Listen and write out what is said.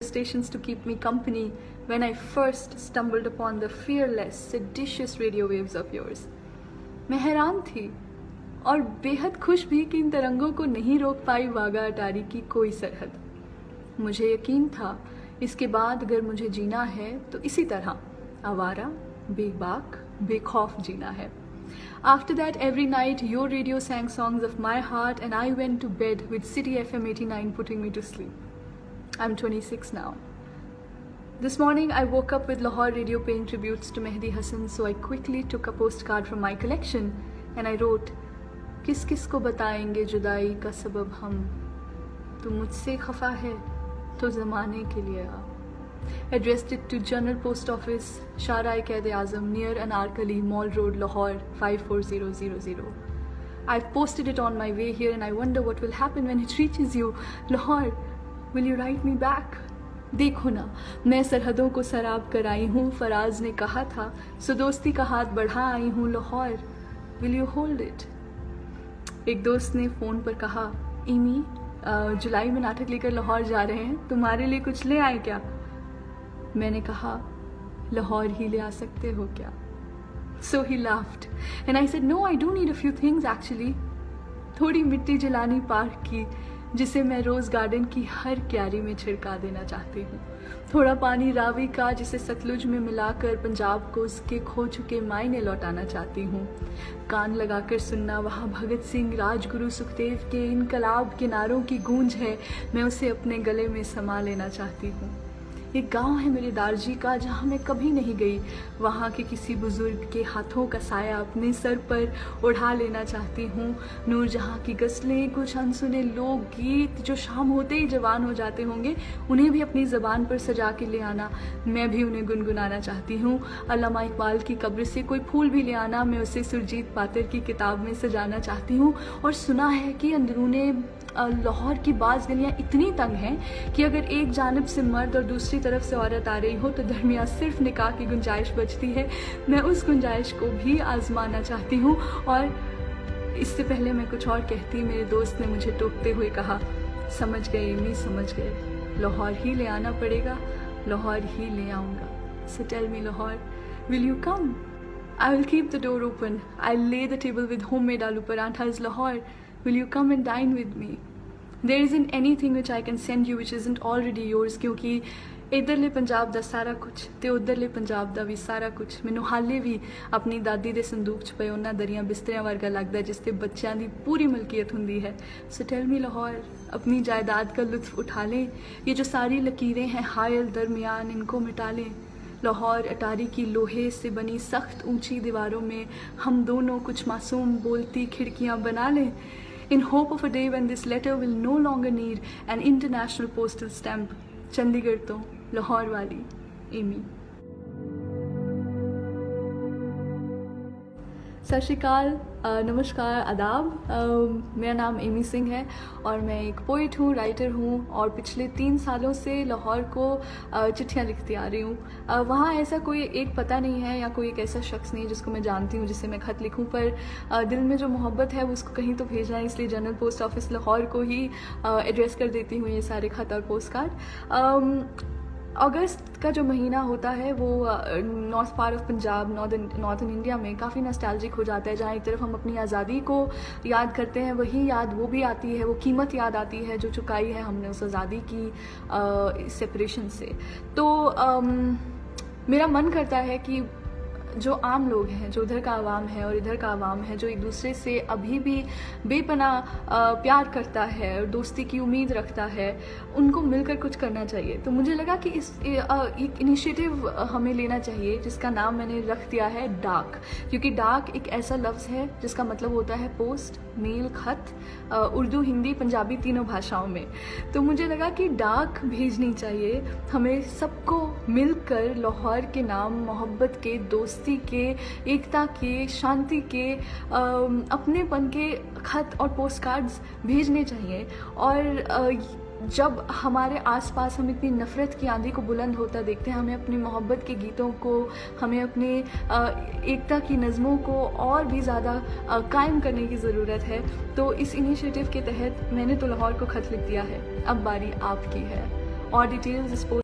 stations to keep me company when I first stumbled upon the fearless, seditious radio waves of yours. मैं हैरान थी और बेहद खुश भी कि इन तरंगों को नहीं रोक पाई वाघा अटारी की कोई सरहद। मुझे यकीन था इसके बाद अगर मुझे जीना है तो इसी तरह आवारा, बेबाक, बेखौफ जीना है। After that, every night your radio sang songs of my heart and I went to bed with City FM 89 putting me to sleep. I'm 26 now. This morning I woke up with Lahore radio paying tributes to Mehdi Hasan, so I quickly took a postcard from my collection and I wrote, किस किस को बताएंगे जुदाई का सबब हम, तू मुझसे खफा है तो ज़माने के लिए आ। Addressed it to General Post Office, Shara Quaid-e-Azam, near Anarkali, Mall Road, Lahore 54000. I've posted it on my way here and I wonder what will happen when it reaches you. Lahore, will you write me back? देखो ना, मैं सरहदों को सराब कर आई हूँ, फराज ने कहा था, सो दोस्ती का हाथ बढ़ा आई हूँ Lahore, will you hold it? एक दोस्त ने फ़ोन पर कहा, इमी जुलाई में नाटक लेकर लाहौर जा रहे हैं, तुम्हारे लिए कुछ ले आए क्या? मैंने कहा, लाहौर ही ले आ सकते हो क्या? So he laughed and I said, no, I do need a few things actually. थोड़ी मिट्टी जलानी पार्क की, जिसे मैं रोज़ गार्डन की हर क्यारी में छिड़का देना चाहती हूँ। थोड़ा पानी रावी का, जिसे सतलुज में मिलाकर पंजाब को उसके खो चुके मायने लौटाना चाहती हूँ। कान लगाकर सुनना वहाँ भगत सिंह, राजगुरु, सुखदेव के इनकलाब के नारों की गूंज है, मैं उसे अपने गले में समा लेना चाहती हूँ। एक गांव है मेरे दारजी का जहाँ मैं कभी नहीं गई, वहाँ के किसी बुजुर्ग के हाथों का साया अपने सर पर उड़ा लेना चाहती हूँ। नूरजहाँ की गज़लें, कुछ अनसुने लोक गीत जो शाम होते ही जवान हो जाते होंगे, उन्हें भी अपनी ज़बान पर सजा के ले आना, मैं भी उन्हें गुनगुनाना चाहती हूँ। अल्लामा इकबाल की कब्र से कोई फूल भी ले आना, मैं उसे सुरजीत पातर की किताब में सजाना चाहती हूँ। और सुना है कि अंदरूने लाहौर की बाज़ गलियाँ इतनी तंग हैं कि अगर एक जानिब से मर्द और दूसरी तरफ से औरत आ रही हो तो दरमियान सिर्फ निकाह की गुंजाइश बचती है। मैं उस गुंजाइश को भी आजमाना चाहती हूँ। और इससे पहले मैं कुछ और कहती, मेरे दोस्त ने मुझे टोकते हुए कहा, समझ गए एमी, समझ गए, लाहौर ही ले आना पड़ेगा, लाहौर ही ले आऊँगा। So tell me Lahore, will you come? I will keep the door open. I'll lay the table with homemade aloo parathas. Lahore, will you come and dine with me? There isn't anything which I can send you which isn't already yours, क्योंकि इधरले पंजाब दा सारा कुछ ते उधरले पंजाब दा भी सारा कुछ मैनू हाले भी अपनी दादी दे संदूक च पए उन्हां दरियां बिस्तरियां वर्गा लगदा जिसते बच्चों दी पूरी मलकियत हुंदी है। सो टेल मी लाहौर, अपनी जायदाद का लुत्फ उठा लें, ये जो सारी लकीरें हैं हायल दरमियान, इनको मिटा लें। लाहौर अटारी की लोहे से बनी सख्त ऊंची दीवारों में हम दोनों कुछ मासूम बोलती खिड़कियां बना लें, in hope of a day when this letter will no longer need an international postal stamp. Chandigarh तो लाहौर वाली एमी। सत श्री अकाल, नमस्कार, आदाब। मेरा नाम एमी सिंह है और मैं एक पोइट हूँ, राइटर हूँ और पिछले 3 सालों से लाहौर को चिट्ठियाँ लिखती आ रही हूँ। वहाँ ऐसा कोई एक पता नहीं है या कोई एक ऐसा शख्स नहीं है जिसको मैं जानती हूँ जिससे मैं ख़त लिखूँ, पर दिल में जो मोहब्बत है वो उसको कहीं तो भेजना है, इसलिए जनरल पोस्ट ऑफिस लाहौर को ही एड्रेस कर देती हूँ ये सारे ख़त और पोस्ट कार्ड। अगस्त का जो महीना होता है वो north part of Punjab, northern India में काफ़ी नॉस्टैल्जिक हो जाता है। जहाँ एक तरफ हम अपनी आज़ादी को याद करते हैं, वही याद वो भी आती है, वो कीमत याद आती है जो चुकाई है हमने उस आज़ादी की सेपरेशन से। तो मेरा मन करता है कि जो आम लोग हैं, जो उधर का आवाम है और इधर का आवाम है, जो एक दूसरे से अभी भी बेपनाह प्यार करता है और दोस्ती की उम्मीद रखता है, उनको मिलकर कुछ करना चाहिए। तो मुझे लगा कि एक इनिशिएटिव हमें लेना चाहिए जिसका नाम मैंने रख दिया है डाक, क्योंकि डाक एक ऐसा लफ्ज़ है जिसका मतलब होता है पोस्ट, मेल, खत, उर्दू, हिंदी, पंजाबी तीनों भाषाओं में। तो मुझे लगा कि डाक भेजनी चाहिए हमें सबको मिलकर लाहौर के नाम, मोहब्बत के, दोस्ती के, एकता के, शांति के, अपनेपन के खत और पोस्ट कार्ड्स भेजने चाहिए। और जब हमारे आसपास हम इतनी नफ़रत की आंधी को बुलंद होता देखते हैं, हमें अपनी मोहब्बत के गीतों को, हमें अपने एकता की नज़मों को और भी ज़्यादा कायम करने की ज़रूरत है। तो इस इनिशिएटिव के तहत मैंने तो लाहौर को ख़त लिख दिया है, अब बारी आपकी है। और डिटेल्स इस